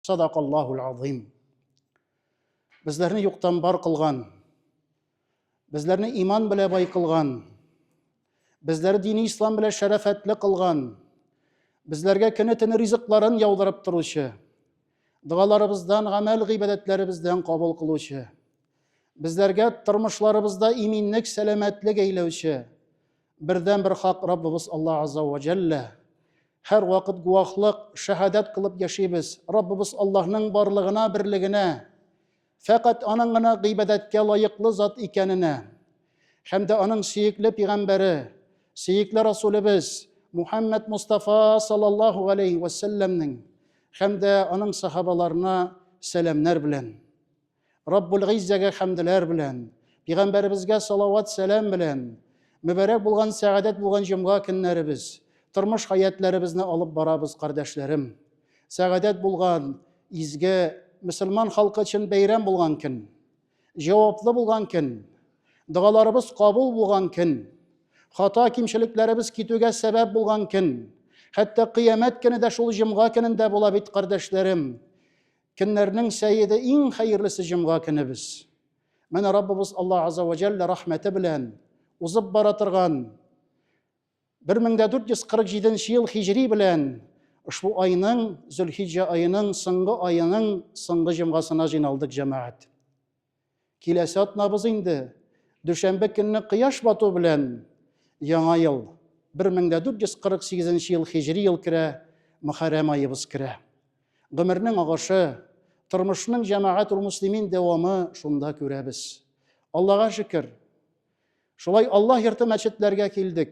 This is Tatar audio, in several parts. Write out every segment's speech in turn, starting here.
Sadaqallahul azim. Bizlerni yo'qdan bor qilgan, bizlerni iymon bilan boy qilgan, bizleri dini islom bilan sharafatli qilgan, bizlerga kuni-tuni rizqlarini yog'dirib turuvchi, duolarimizdan, amal g'ibodatlarimizdan qabul qiluvchi, bizlerga turmushlarimizda iminlik, salomatlik aylovchi, birdan bir haq Rabbimiz Alloh azza va jalla. Her vaqt guvohlik, shahodat qilib yashaymiz. Rabbimiz Allohning borlig'ini, birligini, faqat oningina g'ibodatga loyiqli zot ekanini, hamda uning suyukli payg'ambari, suyukli rasulimiz Muhammad Mustafa sallallohu alayhi va sallamning hamda uning sahobalarına salamlar bilan, Rabbul Izzaga hamdlar bilan, payg'ambarimizga salovat salam bilan, mübarek bo'lgan saadat bo'lgan jum'a kunlarimiz, turmush hayotlarimizni olib boramiz qardoshlarım. Saadat bo'lgan izgi musulmon xalqi uchun bayram bo'lgan kun, javobli bo'lgan kun, duolarimiz qabul bo'lgan kun, xato kimchiliklarimiz kituga sabab bo'lgan kun, hatto qiyomat kunida shul jum'a kunida bo'lib qardoshlarım. Kunlarning sayyidi eng xayrlisi jum'a kunimiz. Mana Rabbimiz Alloh azza va jalla rahmati bilan uzib bora turgan 1447 yıl hicri bilen ushbu ayının, Zülhicce ayının, so'nggi ayının so'nggi jum'asına jinaldık cemaat. Kelasi atnabız indi. Dushanba kunni quyosh botuvi bilan yangi yil 1448 yıl hicri yıl kira, Muharram ayimiz kira. G'umrning og'ashi, turmushning jamaatul muslimin davomi shunda ko'ramiz. Allohga shukr. Shulay Allah yurti masjidlarga keldik.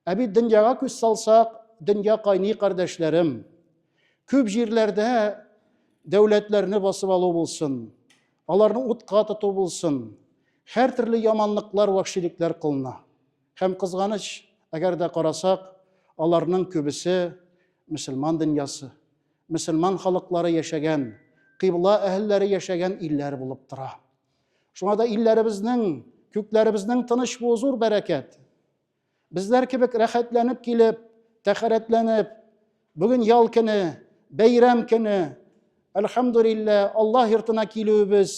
Abi dünyaga ko'z salsak, dünya qayni qardoshlarım. Ko'p yerlarda davlatlarni bosib olib bo'lsin, ularni o'tqa tutup bo'lsin, har turli yomonliklar, vahshiyliklar qilina. Ham qizg'anish, agarda qarasak, ularning ko'bisi musulmon dunyosi, musulmon xalqlari yashagan, qibla ahllari yashagan illar bo'lib tura. Shunda illarimizning, ko'klarimizning tinch va huzur barakat. Bizler kibik rahatlanib kelib, taharatlanib, bugün yal kuni, bayram kuni, alhamdulillah Allah yurtuna kelibimiz,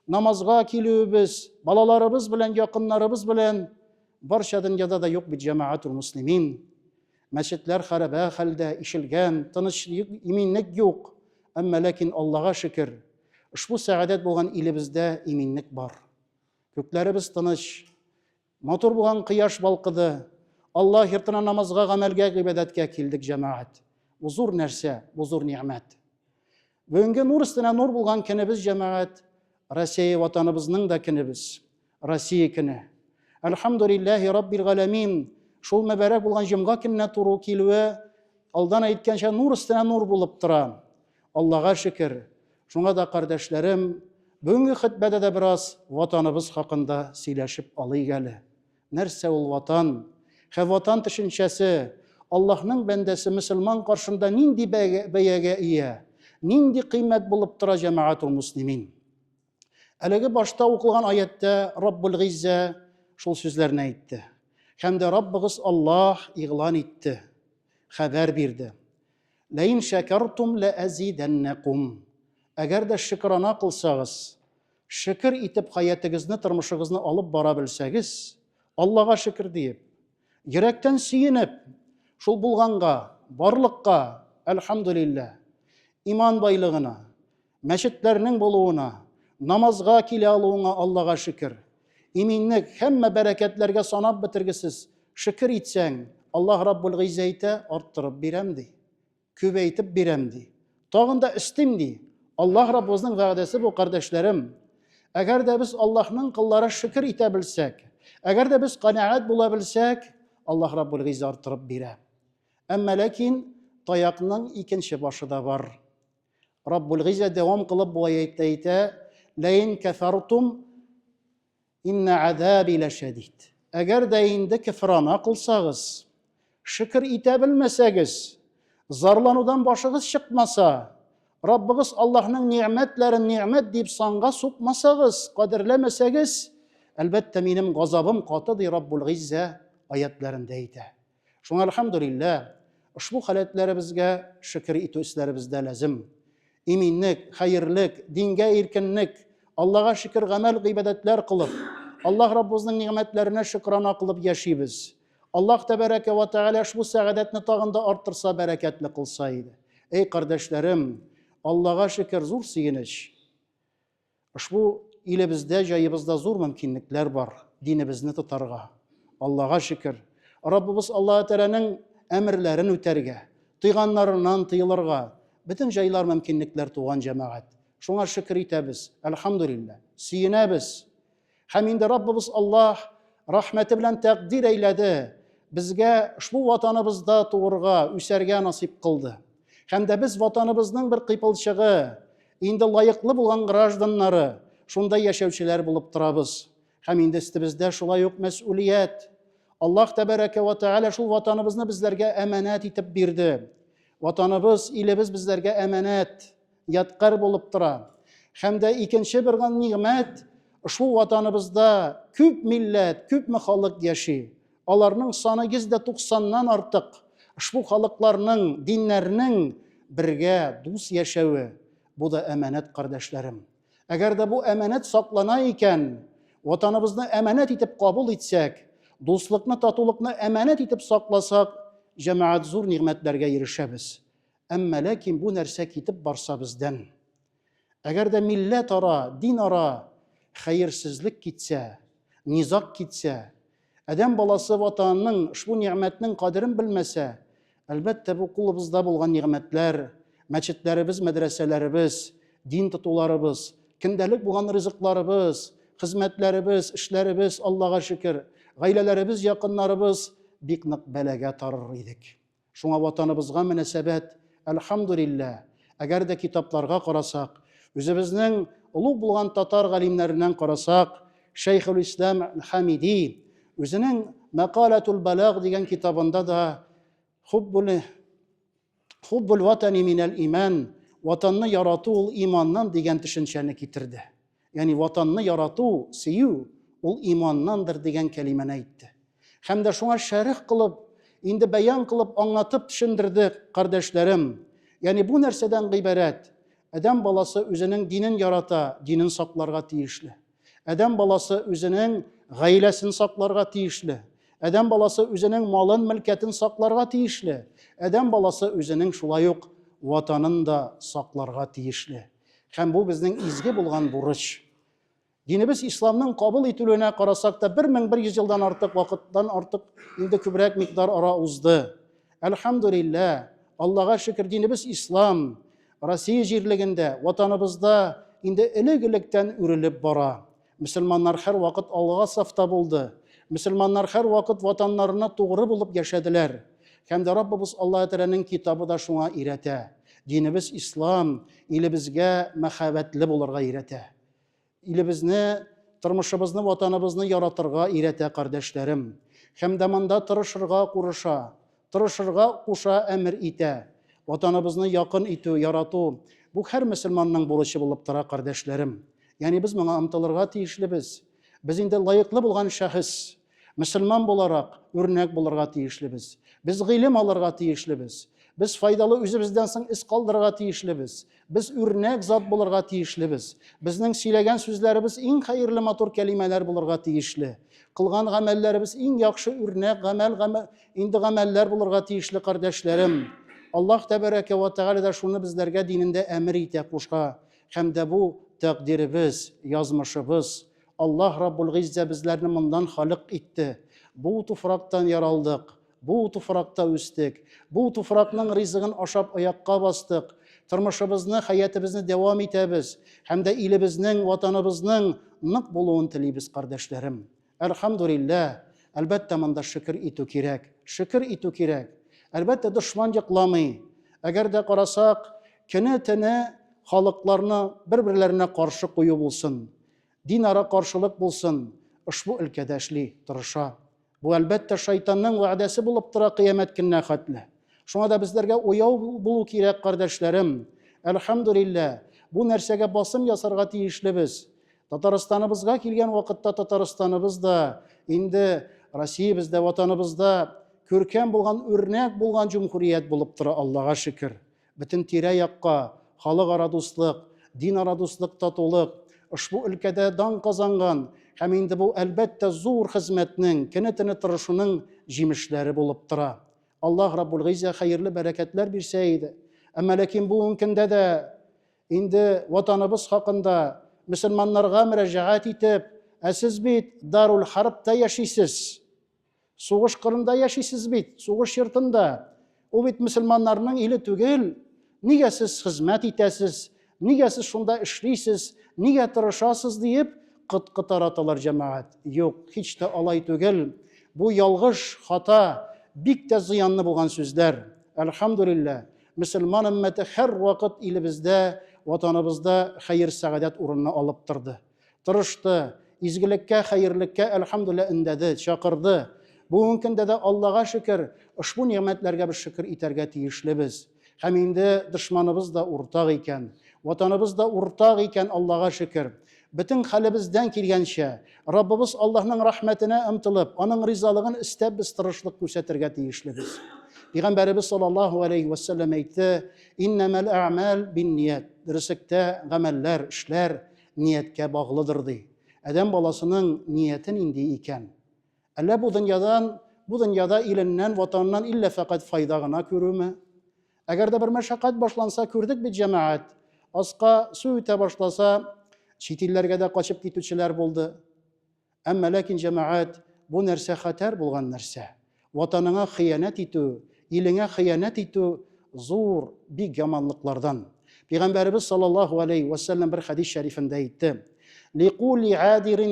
namazga kelibimiz, balalarimiz bilan, yaqinlarimiz bilan barcha dunyoda da yo'q bir jamaatul muslimin. Masjidlar xaraba holda, ishilgan, tinchlik, iminlik yo'q. Ammo lekin Allohga shukr, ushbu saadat bo'lgan ilimizda iminlik bor. Ko'klarimiz tinch, motor bo'lgan quyosh balqidi. Allah yurtuna namazga, amalga, ibodatga keldik jamaat. Bu zo'r narsa, bu zo'r ne'mat. Bugungi nur ustida nur bo'lgan kunimiz jamaat, Rossiya vatanimizning da kunimiz. Rossiya kuni. Alhamdulillahi robbil alamin. Shul muborak bo'lgan jum'a kunina turu kelib, aldan aytgancha nur ustida nur bo'lib tura. Allohga shukr. Shunga da qardoshlarım, bugungi xutbada da biroz vatanimiz haqida so'ylashib olaygali. Narsa ul vatan? Ha vatan tushunchasi Allohning bandasi musulmon qarshida nindi bayaga ega, nindi qiymat bo'lib tura jamaatul muslimin. Haligi boshda o'qilgan oyatda Rabbul Izza shul so'zlarni aytdi. Hamda Rabbimiz Alloh e'lon etdi, xabar berdi. La in shakartum la azidannakum. Agarda shukrona qilsangiz, shukr etib hayotingizni, turmushingizni olib bora bilsangiz, Allohga shukr deyib, yurakdan suyunib, shul bo'lganga, borliqqa alhamdulillah, iymon boylig'ini, masjidlarning bo'luvina, namozga kela oluvina Allohga shukr. Iminlik hamma barakatlarga sanab bitirgisiz shukr etsang, Alloh Rabbul Izzati orttirib beramdi, ko'paytib beramdi. Tog'inda istimdi. Allah Rabbimizning va'dasi bu qardoshlarım. Agarda biz Allohning qillari shukr eta bilsak, agarda biz qanoat bo'la bilsak, Allah Rabbul Izzati orttirib beradi. Ammo lekin tayoqning ikkinchi boshida bor. Rabbul Izzati davom qilib bu oyatda aytadi: "La in kafartum inna azabi lashadid." Agarda endi kufrona qilsangiz, shukr eta bilmasangiz, zarlanuvdan boshingiz chiqmasa, Rabbimiz Allohning ne'matlarini ne'mat deb songa so'kmasangiz, qadrlamasangiz, albatta mening g'azabim qotadi Rabbul Izza oyatlarida aytadi. Shunga alhamdulillah ushbu holatlarimizga shukr etishlarimiz lazim. иминлек, хәерлек, дингә иркенлек, Аллаға шөкер гамәл гыйбадәтләр кылып, Аллаһ Раббыбызның ниғмәтләренә шөкранә кылып яшибез. Аллаһ тәбәрәкә ва тәгалә шул сәгадәтне тагын да арттырса, бәрәкәтле кылса иде. Эй кардәшләрем, Аллаға шөкер, зур сөенеч. Ушбу илебездә, җаебызда зур мөмкинлекләр бар динебезне тотарга. Аллаға шөкер. Раббыбыз Аллаһ Тәгаләнең әмерләрен үтәргә, тыйганнарыннан тыелырга бөтен җайлар мөмкинлекләр туган җәмәгать. Шуңа шөкер итәбез. Әлхәмдүлилләh. Сөенәбез. Һәм инде Раббыбыз Аллаһ рәхмәте белән тәкъдир әйләде. Безгә ушбу ватаныбызда туырга, үсәргә насип кылды. Һәм дә без ватаныбызның бер кыйпылчыгы, инде лайыклы булган гражданнары, шунда яшәүчеләр булып торабыз. Һәм инде өстебездә шулай ук мәс'улият. Аллаһ тәбәрәкә ва тәгалә шул ватаныбызны безләргә әманәт итеп бирде. Ватаныбыз, илебез безләргә әманәт, яткар булып тора. Һәм дә икенче бер ниғмәт, шул ватаныбызда күп милләт, күпме халык яши. Аларның саны 190-нан артык. Шул халыкларның, диннәрнең бергә дус яшәүе, бу да әманәт, кардәшләрем. Әгәр дә бу әманәт саклана икән, ватаныбызны әманәт итеп кабул итсәк, дуслыкны, татулыкны әманәт итеп сакласак, җәмәгать зур ниғмәтләргә ирешәбез. Әмма ләкин бу нәрсә китеп барса бездән, әгәр дә милләт ара, дин ара хәерсезлек китсә, низак китсә, адәм баласы ватанның шул ниғмәтнең кадерен белмәсә, әлбәттә бу кулыбызда булган ниғмәтләр, мәчетләребез, мәдрәсәләребез, дин тотуларыбыз, көндәлек булган ризыкларыбыз, хезмәтләребез, эшләребез, Аллаға шөкер, гаиләләребез, якыннарыбыз бик нык бәләгә тарыр идек. Шуңа ватаныбызга мөнәсәбәт, әлхәмдүлилләh, әгәр дә китапларга карасак, үзебезнең улуг булган татар галимнәреннән карасак, Шәйхул Ислам Хамиди үзенең Мәкаләтул Балаг дигән китабында да хуббул ватани минәл иман, ватанны ярату ул иманнан дигән төшенчәне китерде. Ягъни ватанны ярату, сөю ул иманнандыр дигән кәлимәне әйтте. Һәм дә шуңа шәрих кылып, инде бәян кылып, аңлатып төшендерде, кардәшләрем. Ягъни бу нәрсәдән гыйбарәт. Адәм баласы үзенең динен ярата, динен сакларга тиешле. Адәм баласы үзенең гаиләсен сакларга тиешле. Адәм баласы үзенең малын, мөлкәтен сакларга тиешле. Адәм баласы үзенең шулай ук ватанын да сакларга тиешле. Һәм бу безнең изге булган бурыч. Динебез исламның кабул ителүенә карасак та 1100 елдан артык вакыттан артык инде күбрәк микъдар ара узды. Әлхәмдүлилләh, Аллаға шөкер, динебез ислам, Россия җирлегендә, ватаныбызда инде элек-электән үрелеп бара. Мөселманнар һәр вакыт алга сафта булды. Мөселманнар һәр вакыт ватаннарына тугры булып яшәделәр. Һәм дә Раббыбыз Аллаһ Тәгаләнең китабы да шуңа өйрәтә. Динебез ислам, илебезгә мәхәббәтле булырга өйрәтә. Илебезне, тормышыбызны, ватаныбызны яратырга өйрәтә, кардәшләрем. Һәм дә монда тырышырга курыша, тырышырга куша әмер итә. Ватаныбызны якын итү, ярату, бу һәр мөселманның бурычы булып тора, кардәшләрем. Ягъни без моңа омтылырга тиешлебез. Без инде лайыклы булган шәхес, мөселман буларак үрнәк булырга тиешлебез. Без гыйлем алырга тиешлебез. Без файдалы үзебездән соң ис калдырырга тиешлебез. Без үрнәк зат булырга тиешлебез. Безнең сөйләгән сүзләребез иң хәерле матур кәлимәләр булырга тиешле. Кылган гамәлләребез иң яхшы үрнәк гамәлләр булырга тиешле, кардәшләрем. Аллаһ тәбәрәкә ва тәгалә дә шуны безләргә динендә әмер итә, кушка. Һәм дә бу тәкъдиребез, язмышыбыз. Аллаһ Раббул Гиззә безләрне мондан халык итте. Бу туфрактан яралдык. Бу туфракта үстек. Бу туфракның ризыгын ашап аякка бастык. Тормышыбызны, хаятыбызны дәвам итәбез. Һәм дә илебезнең, ватаныбызның нык булуын телибез, кардәшләрем. Әлхәмдүлилләh, әлбәттә монда шөкер итү кирәк. Шөкер итү кирәк. Әлбәттә дошман йокламый. Әгәр дә карасак, көне-төне халыкларны бер-берләренә каршы кую булсын, дин ара каршылык булсын, ушбу өлкәдә эшли, тырыша. Бу әлбәттә шайтанның вәгъдәсе булып тора кыямәт көненә хәтле. Шуңа да безләргә уяу булу кирәк, кардәшләрем. Әлхәмдүлилләh, бу нәрсәгә басым ясарга тиешлебез. Татарстаныбызга килгән вакытта Татарстаныбыз да инде Россиябездә, ватаныбызда күркәм булган, үрнәк булган җумһурият булып тора, Аллаға шөкер. Бөтен тирә-якка халыкара дуслык, динара дуслык, татулык, ошбу өлкәдә дан казанган һәм инде бу әлбәттә зур хезмәтнең, кенә-төне тырышуның җимешләре булып тора. Аллаһ Раббул Гизза хәерле бәрәкәтләр бирсә иде. Әмма ләкин бүгенге көндә дә инде ватаныбыз хакында мөселманнарга мөрәҗәгать итеп, сез бит Дарул Харбта яшисез, сугыш кырында яшисез бит, сугыш йортында. Ул бит мөселманнарның иле түгел. Нигә сез хезмәт итәсез? Нигә сез шунда эшлисез? Нигә тырышасыз диеп кыт-кыт тараталар җәмәгать. Юк, һич тә алай түгел. Бу ялгыш, хата, бик тә зыянлы булган сүзләр. Әлхәмдүлилләh, мөселман өммәте һәр вакыт илебездә, ватаныбызда хәер сәгадәт урынны алып торды. Тырышты, изгелеккә, хәерлеккә әлхәмдүлилләh өндәде, чакырды. Бүгенге көндә дә Аллага шөкер, ошбу ниъмәтләргә без шөкер итәргә тиешлебез. Һәм инде дошманыбыз да уртак икән, ватаныбыз да уртак икән, Аллага шөкер. Бөтен хәлебездән килгәнчә, Раббыбыз Аллаһның рәхмәтенә ымтылып, аның ризалыгын истәп без тырышлык күрсәтергә тиешлебез. Пәйгамбәрбез саллаллаһу алейхи ва саллям әйтте: "Иннамал аъмал бинният." Дөреслекдә гамәлләр, эшләр нияткә баглыдыр ди. Адәм баласының ниятен инде икән. Әллә бу дөньяда иленнән, ватаннан иллә фақат файда гына күрүме? Әгәр дә бер мәшәкать башланса, күрдек бит җәмәгать. Аска су үтә башласа, чит илләргә дә качып китүчеләр булды. Әмма ләкин җәмәгать, бу нәрсә хәтәр булган нәрсә. Ватаныңа хыянәт итү, илеңә хыянәт итү зур бик яманлыклардан. Пәйгамбәрбез саллаллаһу алейхи ва саллям бер хадис шәрифендә әйтте: "Ликули адирин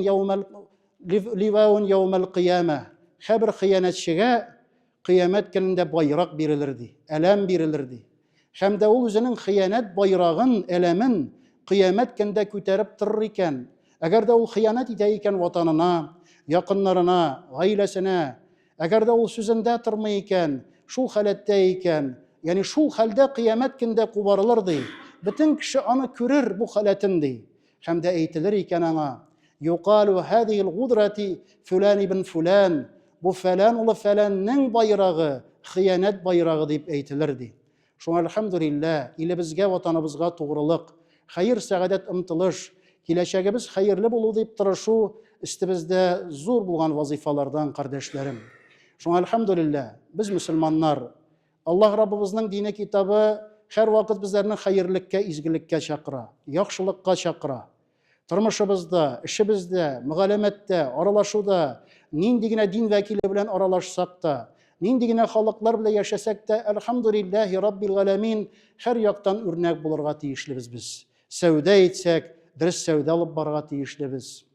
ливаун яумал қияма." Һәр хыянәтчегә кыямәт көнендә байрак бирелер ди, әләм бирелер ди. Һәм дә ул үзенең хыянәт байрагын, әләмен кыямәт көндә күтәреп торыр икән. Әгәр дә ул хыянәт итә икән ватанына, якыннарына, гаиләсенә, әгәр дә ул сүзендә тормый икән, шул хәләттә икән, ягъни шул хәлдә кыямәт көндә кубарылыр ди. Бөтен кеше аны күрер бу хәләтен ди. Һәм дә әйтелер икән аңа: "Юқалу һадиһил гудрати фулан ибн фулан." Бу фәлән улы фәләннең байрагы, хыянәт байрагы дип әйтелер ди. Шуңа әлхәмдүлилләh, илебезгә, ватаныбызга тугрылык, хәер сәгадәт ымтылыш, киләчәгебез хәерле булу дип тырышу истебездә зур булган вазифалардан, кардәшләрем. Шуңа әлхәмдүлилләh, без мөселманнар, Аллаһ Раббыбызның дине китабы һәр вакыт безләрне хәерлеккә, изгелеккә чакыра, яхшылыкка чакыра. Тормышыбызда, эшебездә, мөгаләмәттә, аралашуда, нинди генә дин вәкиле белән аралашсак та, нинди генә халыклар белән яшәсәк тә, әлхәмдүлилләһи раббил галәмин, һәр яктан үрнәк булырга тиешлебез без. Сәүдә итсәк, дөрес сәүдә алып барырга тиешлебез.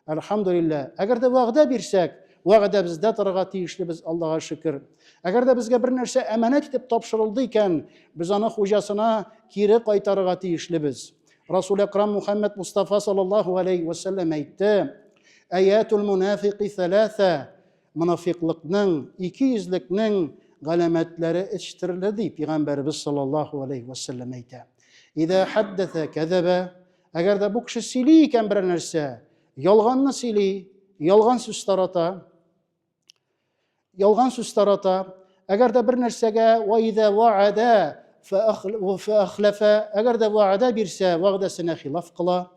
Әлхәмдүлилләh, әгәр дә вәгъдә бирсәк, вәгъдәбездә торырга тиешлебез, Аллага шөкер. Әгәр дә безгә бер нәрсә әманәт итеп тапшырылды икән, без аны хуҗасына кире кайтарырга тиешлебез. Расул Акрам Мухаммад Мустафа саллаллаһу алейхи ва саллям әйтте: "Аятул мунафиқи саласа." Мунафиклыкның, икейөзлекнең галәмәтләре ишетелде ди Пәйгамбәрбез саллаллаһу алейхи ва саллям әйтә. "Иҙа хаддаса кәзәбә." Әгәр дә бу кеше сөйли икән бер нәрсә, ялганны сөйли, ялган сүз тарата. Әгәр дә бер нәрсәгә "Ва иҙа ваъада фәәхләфә." Әгәр дә вәгъдә бирсә, вәгъдәсенә хилаф кыла.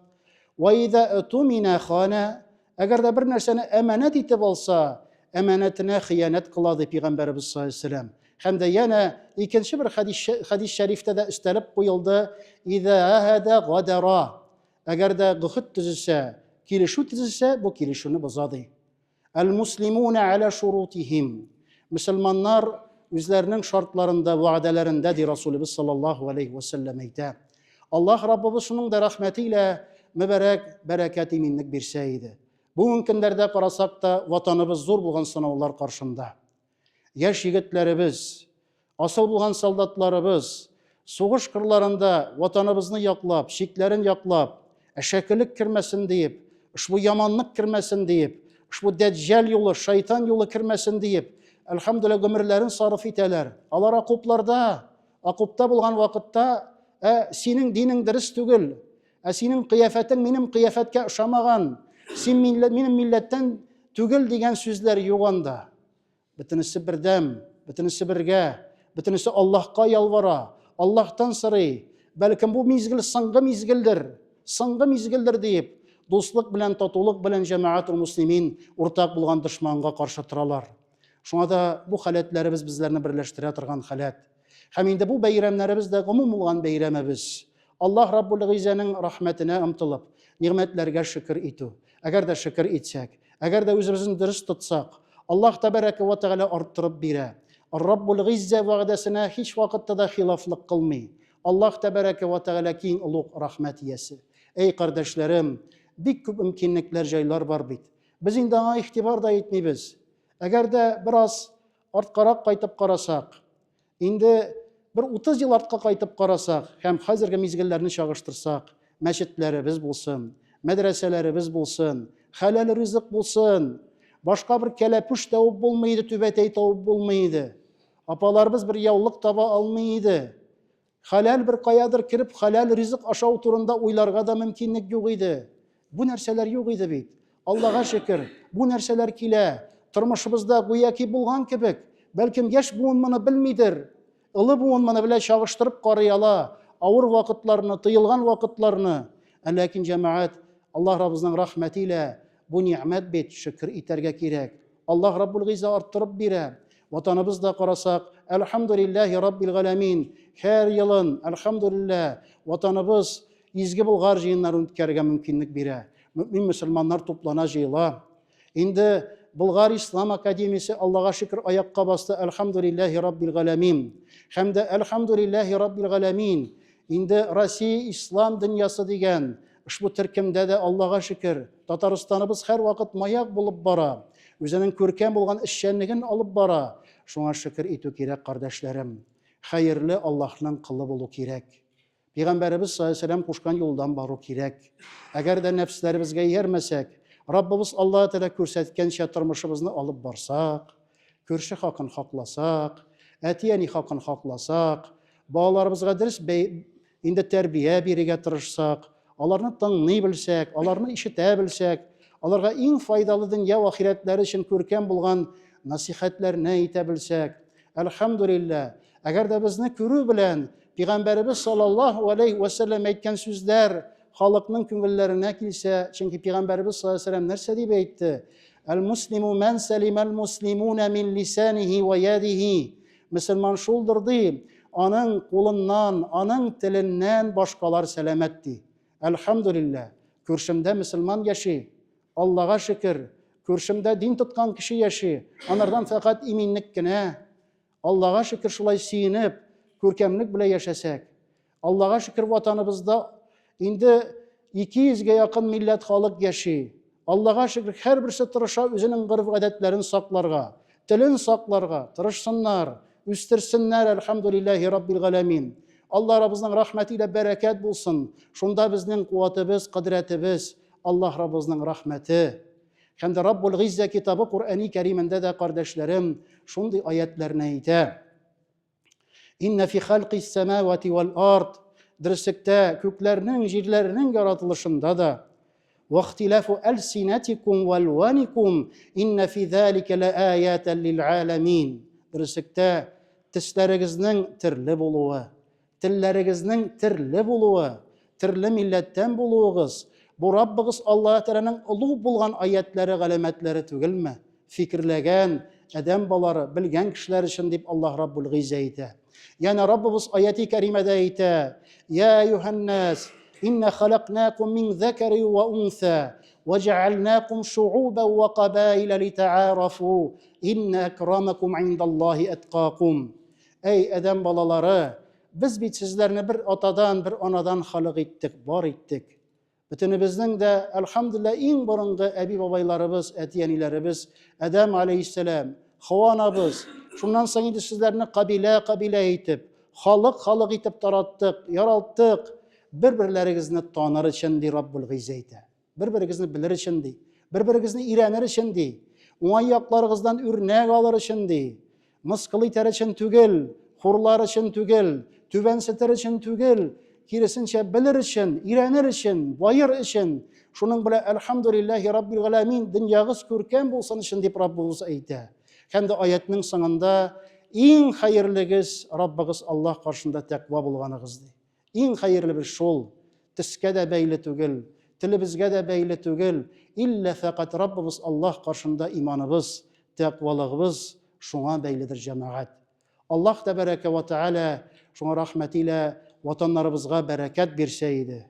"Ва иҙа утумина хана." Әгәр дә бер нәрсәне әманәт итеп алса, әманәтенә хыянәт кыла ди Пәйгамбәрбез саллаллаһу алейхи ва саллям. Һәм дә янә икенче бер хадис шәрифтә дә өстәлеп куелды: "Иҙа аһада гадара." Әгәр дә гөхт төзелсә, килешү төзелсә, бу килешүне боза ди. "Ал-муслимуна аля шурутихим." Мөселманнар үзләренең шартларында, вәгъдәләрендә ди Расулыбыз саллаллаһу алейхи ва саллям әйтә. Аллаһ Раббыбыз шуның да рәхмәте илә мөбарәк, бәрәкәт, иминлек бирсә иде. Бүгенге көндәрдә карасак та, ватаныбыз зур булган сынаулар каршында. Яшь егетләребез, асыл булган солдатларыбыз сугыш кырларында ватаныбызны яклап, шикләрен яклап, әшәкелек кермәсен диеп, ушбу яманлык кермәсен диеп, ушбу дәҗҗал юлы, шайтан юлы кермәсен диеп, әлхәмдүлилләh гомерләрен сарыф итәләр. Алар окопта булган вакытта, синең динең дөрес түгел, синең кыяфәтең минем кыяфәткә ошамаган, син минем милләттән түгел дигән сүзләр юк анда. Бөтенесе бердәм, бөтенесе бергә, бөтенесе Аллаһка ялвара, Аллаһтан сорый. бәлкем бу мизгел соңгы мизгелдер дип, дуслык белән, татулык белән җәмәгатул муслимин уртак булган дошманга каршы торалар. Шуңа да бу халәтләребез безләрне берләштерә торган халәт. Һәм инде бу бәйрәмнәребез дә гомум булган бәйрәмебез. Аллаһ Раббул Гыйзаның рәхмәтенә омтылып, ниғмәтләргә шөкер итү. Әгәр дә шөкер итсәк, әгәр дә үзебезне дөрес тотсак, Аллаһ тәбәрәкә ва тәгалә арттырып бирә. Раббул Гыйза вәгъдәсенә һич вакытта да хилафлык кылмый. Аллаһ тәбәрәкә ва тәгалә киң улуг рәхмәт иясе. Эй кардәшләрем, бик күп мөмкинлекләр, җайлар бар бит. Без инде аңа игътибар да итмибез. Әгәр дә бераз арткарак кайтып карасак, инде bir 30 ел артка кайтып карасак һәм хәзерге мизгелләрне чагыштырсак, мәчетләребез булсын, мәдрәсәләребез булсын, хәләл ризык булсын, башка бер кәләпүш тәвеп булмый иде, түбәтәй тәвеп булмый иде. Апаларыбыз бер яулык таба алмый иде. Хәләл бер каядыр кирип, хәләл ризык ашау турында уйларга да мөмкинлек юк иде. Бу нәрсәләр юк иде бит. Аллаһка шөкер, бу нәрсәләр килә. Тормышыбызда гуяки булган кебек, бәлкем яшь буын моны белмидер. Ылы буын моны белән чагыштырып карый ала, авыр вакытларны, тыелган вакытларны. Ләкин җәмәгать, Аллаһ Раббыбызның рәхмәте илә бу ниъмәт бит, шөкер итәргә кирәк. Аллаһ Раббул Гыйза арттырып бирә. Ватаныбызда карасак, әлхәмдүлиллаһи Раббил галәмин. Һәр елын, әлхәмдүлиллаһ, ватаныбыз изге булгар җыеннарын үткәрергә мөмкинлек бирә. Мөмин мөселманнар туплана җыела. Инде Болгар Ислам Академиясе Аллаһка шөкер аякка басты, әлхәмдүлиллаһи Раббил галәмин. Һәм дә әлхәмдүлиллаһи Раббил галәмин. Инде Россия ислам дөньясы дигән ушбу төркемдә дә Аллаһка шөкер, Татарстаныбыз һәр вакыт маяк булып бара. Үзенең күркәм булган эшчәнлеген алып бара. Шуңа шөкер итү кирәк, кардәшләрем. Хәерле Аллаһның кылы булу кирәк. Пәйгамбәрбез саллаллаһу алейһи ва саллям кушкан юлдан бару кирәк. Әгәр дә нәфсләребезгә йәрмәсәк, Раббыбыз Аллаһ Тәгалә күрсәткәнчә тормышыбызны алып барсак, күрше хакын хакласак, әти-әни хакын хакласак, балаларыбызга дөрес инде тәрбия бирергә тырышсак, аларны тыңлый белсәк, аларны ишетә белсәк, аларга иң файдалы дөнья ва ахирәтләре өчен күркәм булган насихәтләрне әйтә белсәк, әлхәмдүлиллаһ, әгәр дә безне күрү белән Пәйгамбәрбез саллаллаһу алейһи ва саллям әйткән сүзләр халыкның күңелләренә килсә, чөнки Пәйгамбәрбез саллаллаһу алейһи ва саллям нәрсә дип әйтте? Әл-муслиму мән салимал муслимуна мин лисаниһи ва ядиһи. Мөселман шулдыр ди, аның кулыннан, аның теленнән башкалар сәламәт ди. Әлхәмдүлиллаһ, күршемдә мөселман яши. Аллаһка шөкер, күршемдә дин тоткан кеше яши. Анардан фақат иминлек кенә. Аллаһка шөкер, шулай сөенеп, күркәмлек белән яшәсәк. Аллаһка шөкер, ватаныбызда инде 200-гә якын милләт халык яши. Аллаһка шөкер, һәрберсе тырыша үзенең гореф-гадәтләрен сакларга, телен сакларга тырышсыннар, үстерсеннәр, әлхәмдүлиллаһи Раббил галәмин. Аллаһ Раббыбызның рәхмәте илә бәрәкәт булсын. Шунда безнең куәтебез, кыдырәтебез, Аллаһ Раббыбызның рәхмәте. Һәм дә Раббул Гыйза китабы Куръани Кәримендә дә, кардәшләрем, шундый аятларны әйтә. Инна фи халқис самавати вал ард. Дөреслекдә күкләрнең, җирләрнең яратылышында да вахтилафу алсинатикум валваникум инна фи залика лааятан лил'аламин. Дөреслекдә тесләрегезнең төрле булуы, телләрегезнең төрле булуы, төрле милләттән булуыгыз, бу Раббыгыз Аллаһ Тәгаләнең улуг булган аятләре, галәмәтләре түгелме? Фикерләгән адәм балары, белгән кешеләр өчен дип Аллаһ Раббул Гыйза әйтә. Яна Раббыбыз аяти кәримәдә әйтә: Я аyyuhan-nas, inna khalaqnakum min dhakarin wa untha wa ja'alnakum shu'uban wa qabaila lita'arafu inna akramakum 'indallahi atqakum. Ey adəm balaları, biz bit sizlərni bir atadan, bir anadan xalq etdik, var etdik. Bütünübüzün də elhamdülillah en burunғы əbi babaylarımız, ətiyənilərimiz, Ədəm aleyhisselam, Havva anabız, şundan sonra indi sizlərini qabile etib, xalq etib taratdıq, yaraltdıq, bir-birlərinizni tanır içindi Rabbul Gıйza etə. Bir-birinizni bilir içindi, bir-birinizni irənir içindi, oğayyaqlarınızdan ürnək alır içindi, mıskıl itər için tügül, xurlar için tügül, tübensitər için tügül, kirisinçe bilir için, irənir için, bayır için, şunun bile elhamdülillahi Rabbil Alemin dünyağız körkəm bolsun için deyip Rabbimiz eytə. Hem de ayetinin sonunda en hayırlığız Rabbimiz Allah karşında təqva bulğanığızdır. Иң хәерле бер шул. Тискә дә бәйле түгел, телебезгә дә бәйле түгел. Илля фәкать Раббыбыз Аллаһ каршында иманыбыз, тәкъвалыгыбыз шуңа бәйледер җәмәгать. Аллаһ тәбәрәкә ва тәгалә шуңа рәхмәтилә ватаннарыбызга бәрәкәт бирсә иде.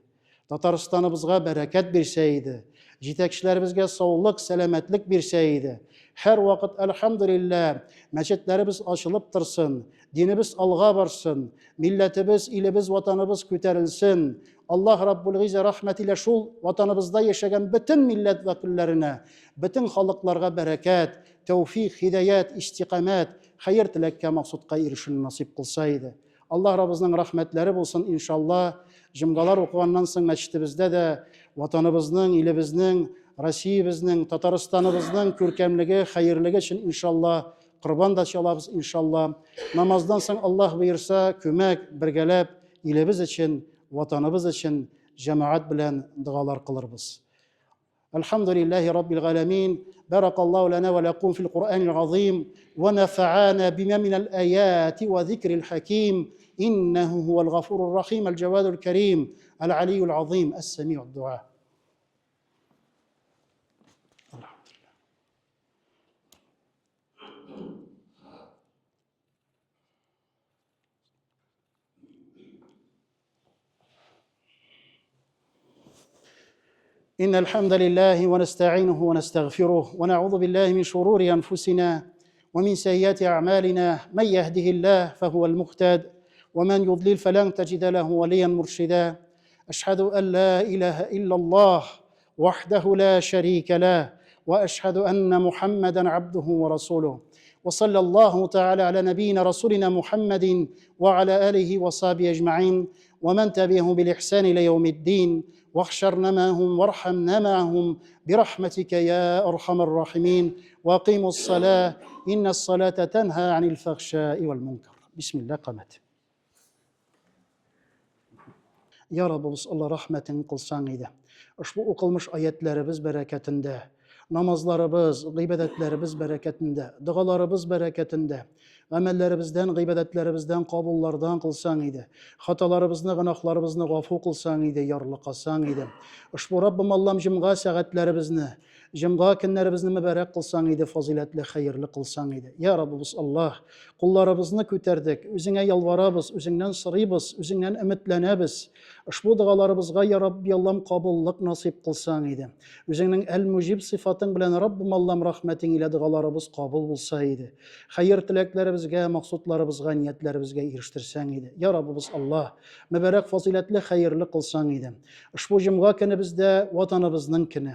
Татарстаныбызга бәрәкәт бирсә иде. Җитәкчеләребезгә саулык, сәламәтлек бирсә иде. Һәр вакыт әлхәмдүлилләh мәчетләребез ачылып торсын, динебез алга барсын, милләтебез, илебез, ватаныбыз күтәрелсен. Аллаһ Раббул Гизза рәхмәтилә шул ватаныбызда яшәгән бөтен милләт вәкилләренә, бөтен халыкларга бәрәкәт, тәүфиq, хидаят, истиқамат, хәйр теләккә максудка ирешүне насип кылса иде. Аллаһ Раббыбызның рәхмәтләре булсын иншаллаһ. Җомгалар укыганнан соң мәчетебездә дә ватаныбызның, илебезнең, Россиябезнең, Татарстаныбызның күркәмлеге, хәерлеге өчен иншаллаһ корбан да чалабыз иншаллаһ. Намаздан соң Аллаһ буйырса, күмәк, бергәләп илебез өчен, ватаныбыз өчен җәмәгать белән дуалар кылырбыз. Алхамдулиллаһи раббил галәмин. Баракаллаһу лана ва лакум фил Qur'анил азим ва нафа'ана бима минал аят ва зикрил хаким. إنه هو الغفور الرحيم الجواد الكريم العلي العظيم السميع الدعاء. إن الحمد لله ونستعينه ونستغفره ونعوذ بالله من شرور أنفسنا ومن سيئات أعمالنا. من يهده الله فهو المهتد ومن يضلل فلن تجد له وليا مرشدا. أشهد أن لا إله إلا الله وحده لا شريك له وأشهد أن محمدا عبده ورسوله. وصلى الله تعالى على نبينا رسولنا محمد وعلى آله وصحبه أجمعين ومن تبعهم بالإحسان إلى يوم الدين. واحشرنا معهم وارحمنا معهم برحمتك يا أرحم الراحمين. وأقيموا الصلاة إن الصلاة تنهى عن الفحشاء والمنكر. بسم الله قامت. Ya Rabbimiz Allah rahmetin kılsan idi. Ushbu o'qilmish oyatlarimiz barakatinde, namazlarimiz, g'ibadetlerimiz barakatinde, dualarimiz barakatinde, amellarimizden, g'ibadetlerimizden, qabullardan kılsan idi. Hatalarimizni, günahlarimizni g'afu kılsan idi, yarlı kılsan idi. Ushbu Rabbim Allah'ım jimga saatlerimizni, jimga kunlarimizni mübarek kılsan idi, faziletli, hayırlı kılsan idi. Ya Rabbimiz Allah, kullarimizni ko'tardik, o'zingga yalvarabız, o'zingdan so'raymiz, o'zingdan umidlanamiz. Ushbu dualarımızga ya Rabbi Allah'ım qabullik nasip kılsan idi. O'zingning el-mujib sıfatın bilen Rabbim Allah'ım rahmetin ile dualarımız qabul bulsa idi. Hayır tileklerimizge, maksudlarımızga, niyetlerimizge eriştirsen idi. Ya Rabbimiz Allah, mübarek faziletli, hayırlı kılsan idi. Ushbu jumga kuni bizde vatanımızın kuni.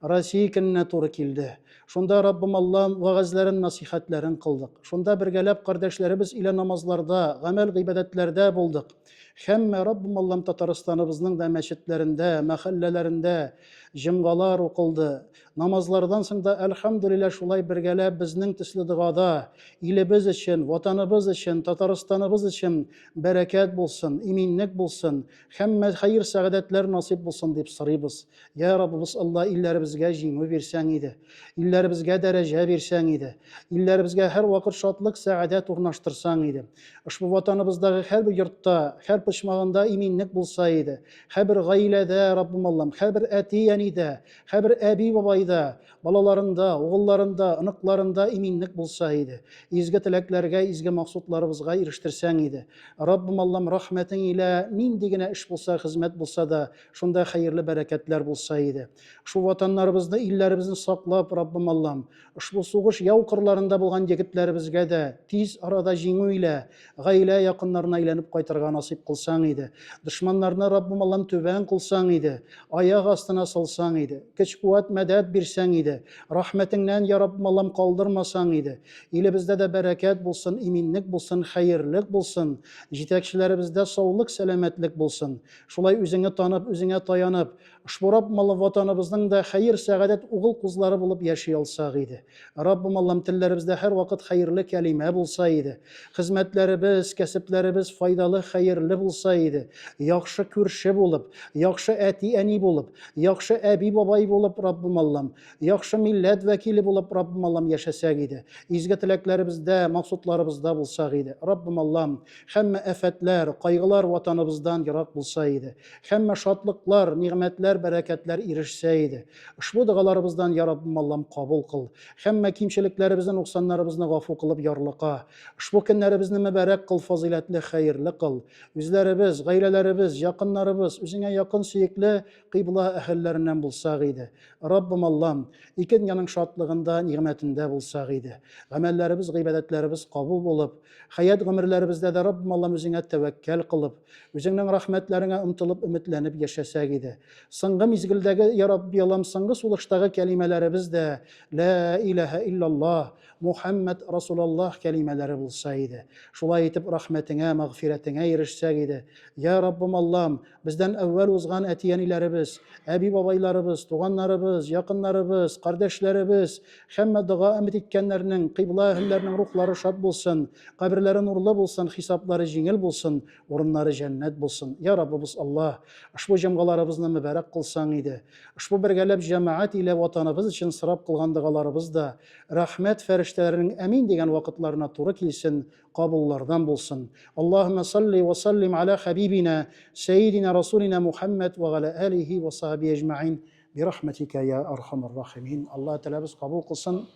Россия gününe to'g'ri keldi. Shunda Rabbim Allah'ım vaazlerin, nasihatlerin kıldık. Shunda birgelep kardeşlerimiz ile namazlarda, amel g'ibadetlerde bulduk. Hemme Rabbim Allah'ım Tataristanımızın da meşitlerinde, mahallelerinde jimgalar okıldı. Namazlardan sonra elhamdülillah şulay birgelep bizning tisli duada, ilimiz için, vatanımız için, Tataristanımız için bereket bulsun, iminlik bulsun, hemme hayır saadetler nasip bulsun deyip sarıyız. Ya Rabbimiz Allah illerimizge jimi versen idi, illerimizge derece versen idi, illerimizge her vakit şatlık, saadet urnaştırsan idi. Ushbu vatanımızdaki her bir yurtta, her pışmağında iminlik bulsaydı, her bir gailede Rabbim Allah'ım, her bir etiyenide, her bir abi babayda, balalarında, oğullarında, ınıklarında iminlik bulsaydı, izgi tileklerge, izgi maksudlarımızga eriştirsen idi. Rabbim Allah'ım rahmetin ile nindigine iş bulsa, hizmet bulsa da, şunda hayırlı bereketler bulsaydı. Şu vatanlarımızda, illerimizni saklap Rabbim Allah'ım, şu soğuş yavkırlarında bulgan yigitlerimizge de tiz arada jingu ile, gaile yakınlarına ilenip kaytarga nasip kılsan idi. Düşmanlarına Rabbim Allah'ım tüben kılsan idi. Ayak astına salsan idi. Güç kuvvet medet birsen idi. Rahmetinden ya Rabbim Allah'ım kaldırmasan idi. İlimizde de bereket bulsun, iminlik bulsun, hayırlık bulsun. Jitekçilerimizde sağlık, selametlik bulsun. Şulay üzüne tanıp, üzüne dayanıp, ushbu Rabbim Allah'ım vatanımızın da hayır, saadet, oğul kızları bulup yaşayalsak idi. Rabbim Allah'ım tillerimizde her vakit hayırlı kelime bulsaydı. Hizmetlerimiz, kesiplerimiz faydalı, hayırlı bulsaydı. Yaxşı kürşe bulup, yaxşı eti eni bulup, yaxşı әби бабай булып Раббым Аллам, яхшы милләт вәкиле булып Раббым Аллам яшәсәк иде. Изге теләкләребездә, максатларыбызда булсак иде. Раббым Аллам, һәммә афәтләр, кайгылар ватаныбыздан ерак булса иде. Һәммә шатлыклар, ниғмәтләр, бәрәкәтләр ирешсә иде. Ушбу дугаларыбыздан я Раббым Аллам кабул кыл. Һәммә кимчелекләребезне, нуксаннарыбызны гафу кылып ярлыка. Ушбу көннәребезне мөбарәк кыл, фазилатлы, хәерле кыл. Үзләребез, гаиләләребез, якыннарыбыз, үзеңә якын сөекле кыйбла әһелләреннән булсак иде. Раббым Аллам, ике дөньяның шатлыгында, ниғмәтендә булсак иде. Гамәлләребез, гыйбадәтләребез кабул булып, хаят гомерләребездә дә Раббым Аллам үзеңә тәвәккәл кылып, үзеңнең рәхмәтләреңә омтылып, өметләнеп яшәсәк иде. Соңгы мизгелдәге, я Рабби Аллам, соңгы сулыштагы кәлимәләребез дә ла илаһа иллаллаһ, Мухаммад Расулаллаһ кәлимәләре булса иде. Шулай итеп рәхмәтеңә, мәгъфирәтеңә ирешсәк иде. Я Раббым Аллам, бездән әүвәл узган әтиәниләребез, әби бабайларыбыз, туганнарыбыз, якыннарыбыз, кардәшләребез, һәммә дуга өмет иткәннәрнең, кыйбла әһелләренең рухлары шат булсын, каберләре нурлы булсын, хисаплары җиңел булсын, урыннары җәннәт булсын. Я Раббыбыз Аллаһ, ушбу җәмгыларыбызны мөбарәк кылсаң иде. Ушбу бергәләп җәмәгать илә ватаныбыз өчен сырап кылган дугаларыбыз да рәхмәт фәрештәләренең әмин дигән вакытларына туры килсен, кабуллардан булсын. Аллаһумма салли ва саллим аля хабибина, сәйидина расулина Мухаммад ва аля алихи ва сахби әҗмәгин бирахмәтика я архамар рахимин. Аллаһ тәаләбез кабул кылсын.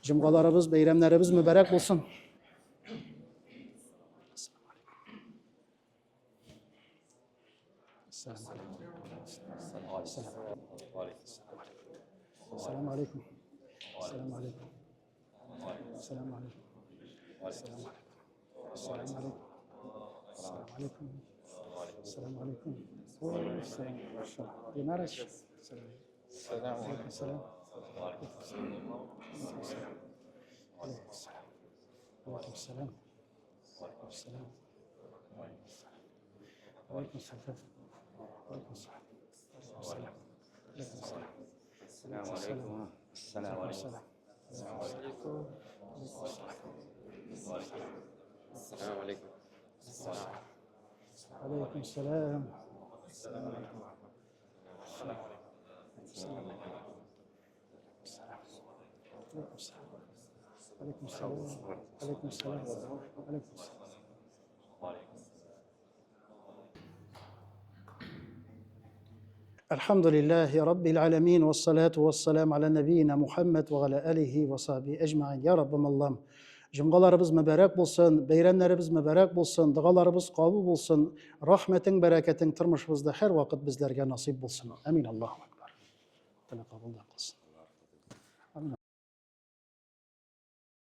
Җомгаларыбыз, бәйрәмнәребез мөбарәк булсын. السلام عليكم. السلام عليكم. السلام عليكم. السلام عليكم. السلام عليكم. السلام عليكم. السلام عليكم. السلام عليكم. ينارش. السلام عليكم. السلام. عليكم السلام. عليكم السلام. عليكم السلام. عليكم السلام. عليكم السلام. عليكم السلام. السلام. عليكم السلام. السلام عليكم. السلام عليكم. السلام عليكم. السلام عليكم. عليكم السلام. السلام عليكم. عليكم السلام. عليكم السلام. عليكم السلام. الحمد لله رب العالمين والصلاة والسلام على نبينا محمد وعلى آله وصحبه أجمعين. يا رب Allah'ım, cümgalarımız mübarek bulsun, beyramlarımız mübarek bulsun, dualarımız kabul bulsun, rahmetin, bereketin tırmışımızda her vakit bizlerge nasip bulsun. Amin. Allahu Ekber. Tala kabul da kılsın.